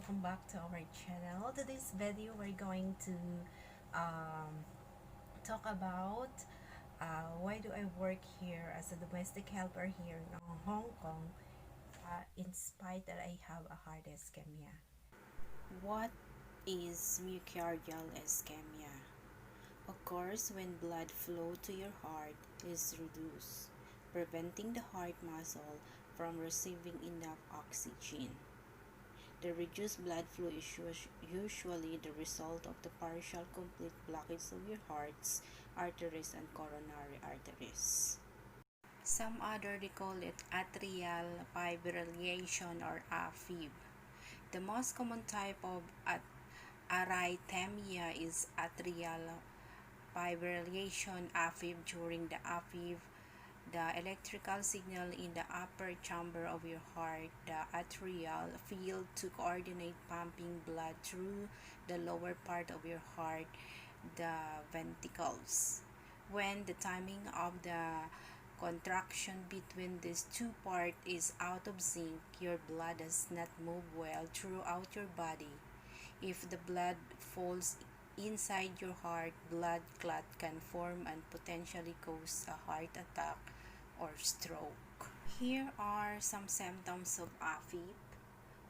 welcome back to our channel. Today's video we're going to um, talk about why do I work here as a domestic helper here in Hong Kong, in spite that I have a heart ischemia. What is myocardial ischemia? Occurs when blood flow to your heart is reduced, preventing the heart muscle from receiving enough oxygen. The reduced blood flow is usually the result of the partial complete blockage of your heart's arteries and coronary arteries. Some other they call it atrial fibrillation or AFIB. The most common type of arrhythmia is atrial fibrillation AFib. During the AFib, the electrical signal in the upper chamber of your heart, the atrial field, to coordinate pumping blood through the lower part of your heart, the ventricles. When the timing of the contraction between these two parts is out of sync, your blood does not move well throughout your body. If the blood falls inside your heart, blood clot can form and potentially cause a heart attack or stroke. Here are some symptoms of AFib: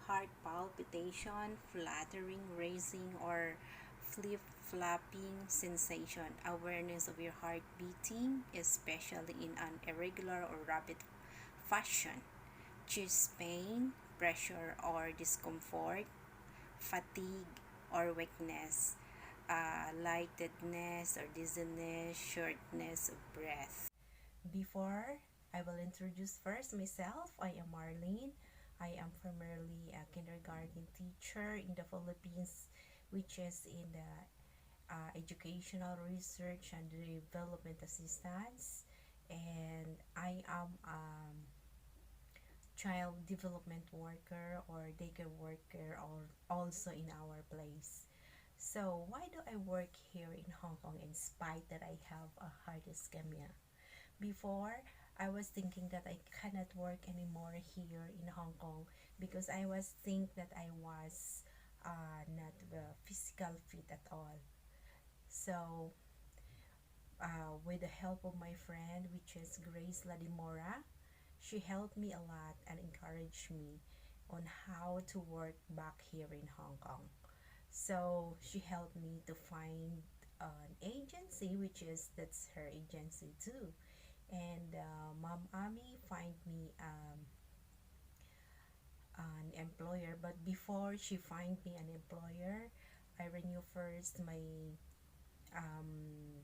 heart palpitation, fluttering, racing, or flip-flopping sensation, awareness of your heart beating, especially in an irregular or rapid fashion, chest pain, pressure or discomfort, fatigue or weakness, lightedness or dizziness, shortness of breath. Before I will introduce first myself, I am Marlene. I am primarily a kindergarten teacher in the Philippines, which is in the educational research and development assistance, and I am child development worker or daycare worker, or also in our place. So why do I work here in Hong Kong in spite that I have a heart ischemia? Before, I was thinking that I cannot work anymore here in Hong Kong because I was think that I was not physical fit at all. So with the help of my friend, which is Grace Ladimora, she helped me a lot and encouraged me on how to work back here in Hong Kong. So she helped me to find an agency, which is that's her agency too. And Mom Ami find me an employer. But before she find me an employer, I renew first my um,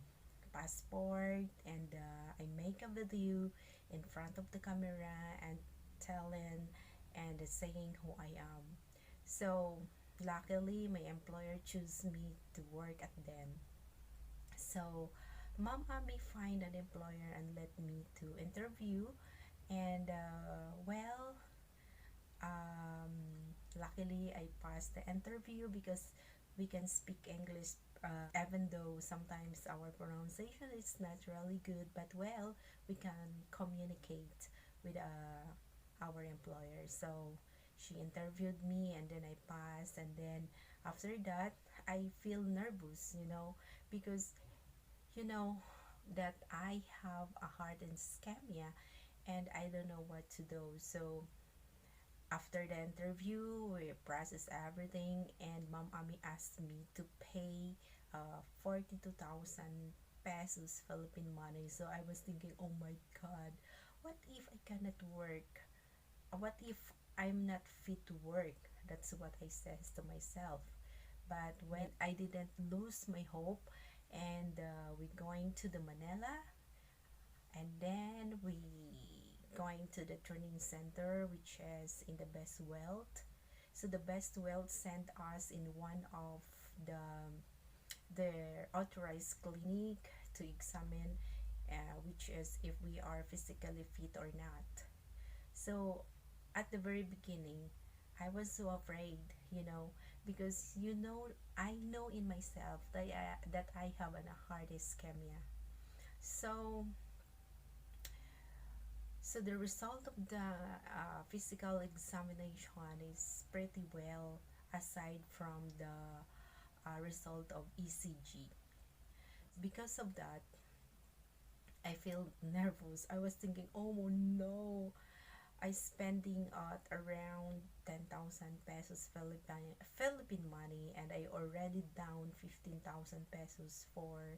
passport, and I make a video in front of the camera and telling and saying who I am. So luckily my employer chose me to work at them. So Mom Ami find an employer and let me to interview, and luckily I passed the interview because we can speak English, even though sometimes our pronunciation is not really good, but well, we can communicate with our employer. So she interviewed me and then I passed, and then after that I feel nervous, because you know that I have a heart ischemia and I don't know what to do. So after the interview, we processed everything, and Mom Ami asked me to pay 42,000 pesos Philippine money. So I was thinking, oh my God, what if I cannot work? What if I'm not fit to work? That's what I says to myself. But when I didn't lose my hope, and we going to the Manila, and then we going to the training center, which is in the Best Wealth. So the Best Wealth sent us in one of the authorized clinic to examine, which is if we are physically fit or not. So at the very beginning, I was so afraid, because I know in myself that I have a heart ischemia. So So the result of the physical examination is pretty well aside from the result of ECG. Because of that, I feel nervous. I was thinking, oh no, I spending at around 10,000 pesos Philippine money, and I already down 15,000 pesos for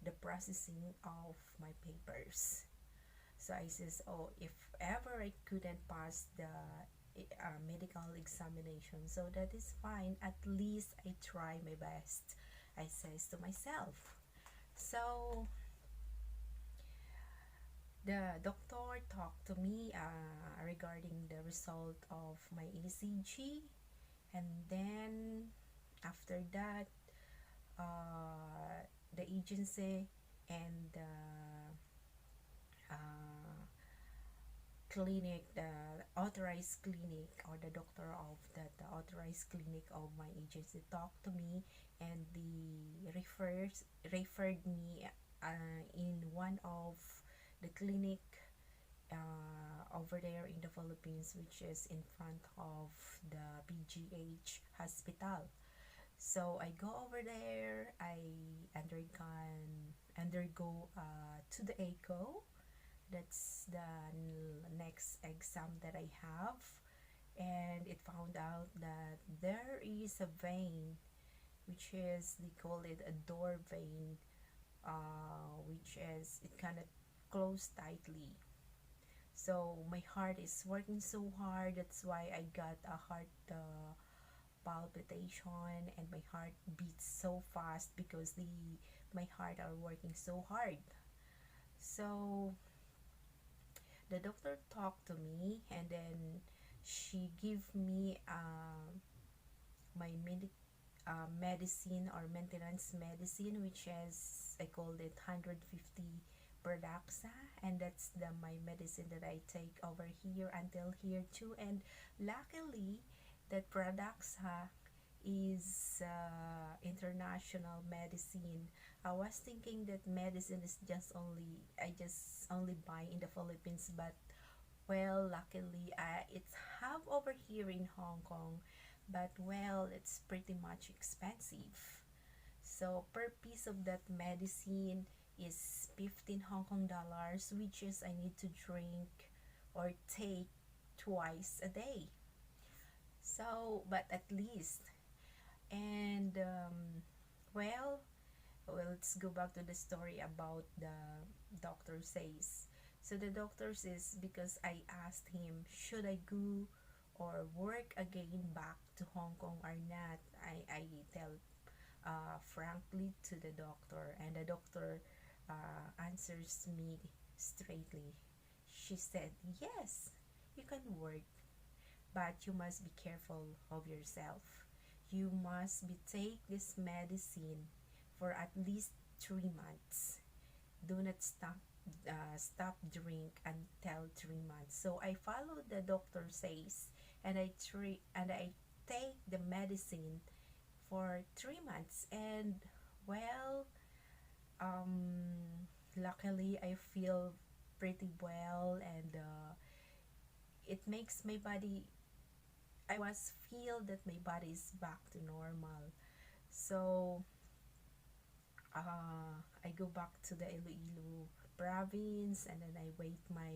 the processing of my papers. So I says, oh, if ever I couldn't pass the medical examination, so that is fine. At least I try my best, I says to myself. So the doctor talked to me regarding the result of my ECG, and then after that, the agency and the uh, clinic, the authorized clinic, or the doctor of the authorized clinic of my agency talked to me, and the referred me in one of the clinic over there in the Philippines, which is in front of the PGH hospital. So I go over there. I undergo to the echo. That's the next exam that I have, and it found out that there is a vein, which is they call it a door vein, which is it kind of closed tightly. So my heart is working so hard. That's why I got a heart palpitation, and my heart beats so fast because the my heart are working so hard. So the doctor talked to me, and then she gave me my medicine or maintenance medicine, which is I called it 150 Pradaxa, and that's the my medicine that I take over here until here too. And luckily, that Pradaxa is international medicine. I was thinking that medicine is just only I just only buy in the Philippines, but well, luckily, it's have over here in Hong Kong, but well, it's pretty much expensive. So per piece of that medicine is 15 Hong Kong dollars, which is I need to drink or take twice a day. So, but at least, and well, let's go back to the story about the doctor says. So the doctor says, because I asked him, should I go or work again back to Hong Kong or not? I tell frankly to the doctor, and the doctor answers me straightly. She said, yes, you can work, but you must be careful of yourself. You must be take this medicine for at least 3 months. Do not stop drink until 3 months. So I follow the doctor says, and I take the medicine for 3 months, and well, luckily I feel pretty well, and it makes my body. I was feel that my body is back to normal. So I go back to the Iloilo province, and then I wait my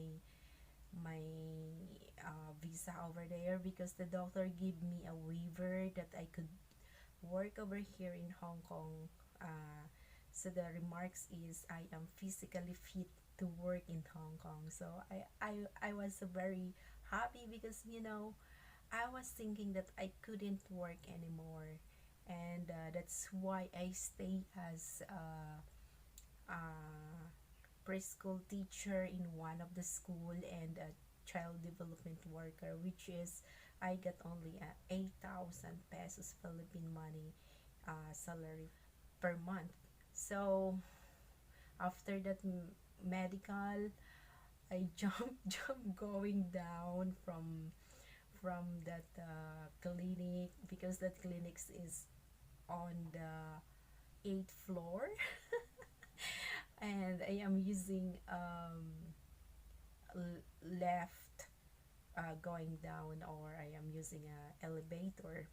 visa over there, because the doctor gave me a waiver that I could work over here in Hong Kong. So the remarks is I am physically fit to work in Hong Kong. So I was very happy, because I was thinking that I couldn't work anymore, and that's why I stay as a preschool teacher in one of the school, and a child development worker, which is I got only 8,000 pesos Philippine money salary per month. So after that medical, I jump going down from that clinic, because that clinic is on the eighth floor. And I am using left going down, or I am using a elevator.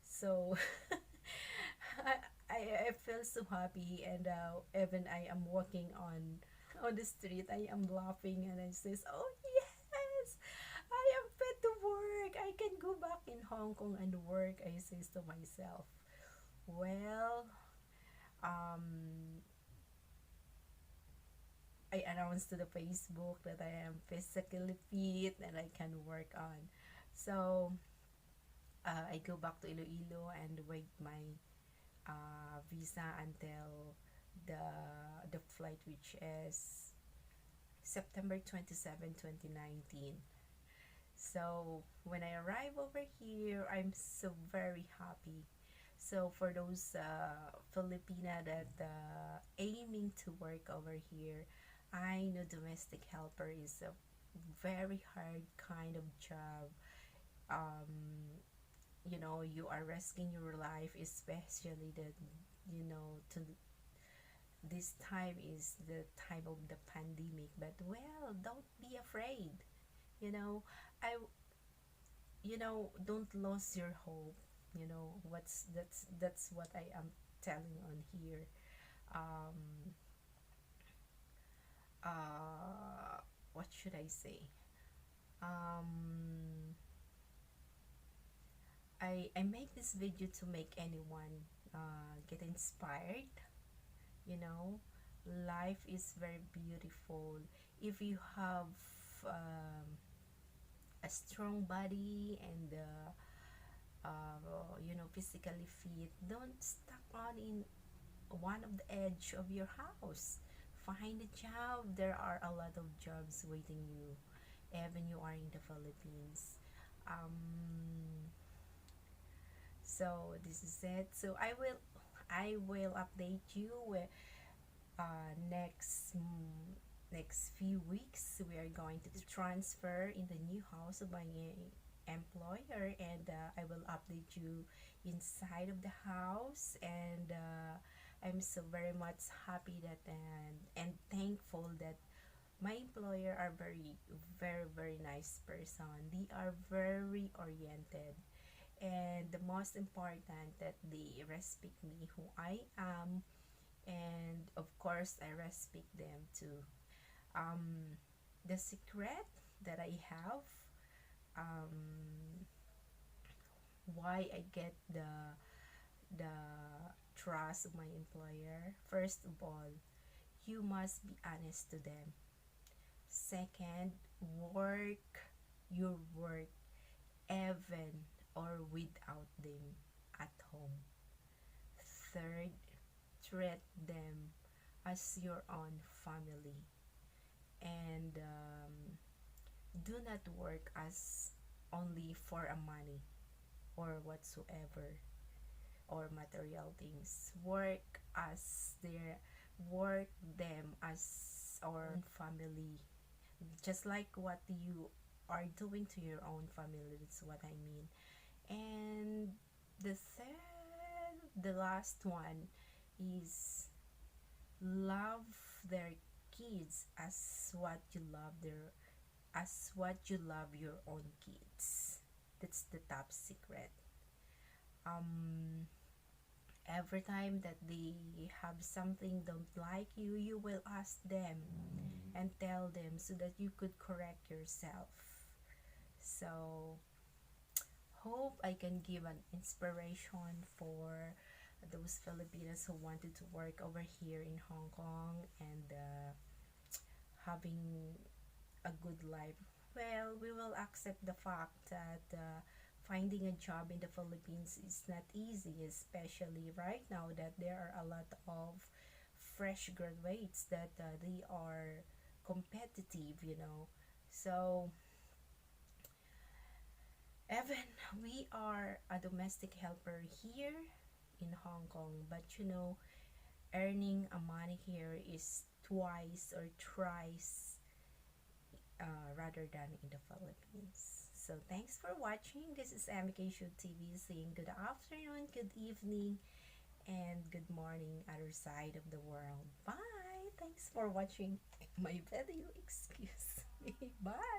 So I, I feel so happy, and even I am walking on the street, I am laughing, and I says, "Oh yes, I am fit to work. I can go back in Hong Kong and work." I says to myself. Well, um, I announced to the Facebook that I am physically fit and I can work on. So I go back to Iloilo and wait my visa until the the flight, which is September 27, 2019. So when I arrive over here, I'm so very happy. So for those Filipina that aiming to work over here, I know domestic helper is a very hard kind of job. You are risking your life, especially that to this time is the time of the pandemic. But well, don't be afraid. You know, I don't lose your hope. What's that's what I am telling on here. um what should I say? um I make this video to make anyone get inspired. you know Life is very beautiful if you have a strong body and physically fit. Don't stuck on in one of the edge of your house. Find a job. There are a lot of jobs waiting you, even you are in the Philippines. So this is it. So I will update you with next few weeks. We are going to transfer in the new house of my employer, and I will update you inside of the house. And I'm so very much happy that and thankful that my employer are very very very nice person. They are very oriented, and the most important that they respect me who I am, and of course I respect them too. um, the secret that I have, um, why I get the trust of my employer. First of all, you must be honest to them. Second, work your work even or without them at home. Third, treat them as your own family, and do not work as only for a money or whatsoever or material things. Work them as our own family, just like what you are doing to your own family. That's what I mean. And the last one is love their kids as what you love your own kids. That's the top secret. um every time that they have something don't like you, you will ask them and tell them so that you could correct yourself. So hope I can give an inspiration for those Filipinos who wanted to work over here in Hong Kong and having a good life. Well, we will accept the fact that finding a job in the Philippines is not easy, especially right now that there are a lot of fresh graduates that they are competitive. So, even we are a domestic helper here in Hong Kong, but earning a money here is twice or thrice rather than in the Philippines. So thanks for watching. This is MK Show TV saying good afternoon, good evening, and good morning other side of the world. Bye. Thanks for watching my video. Excuse me. Bye.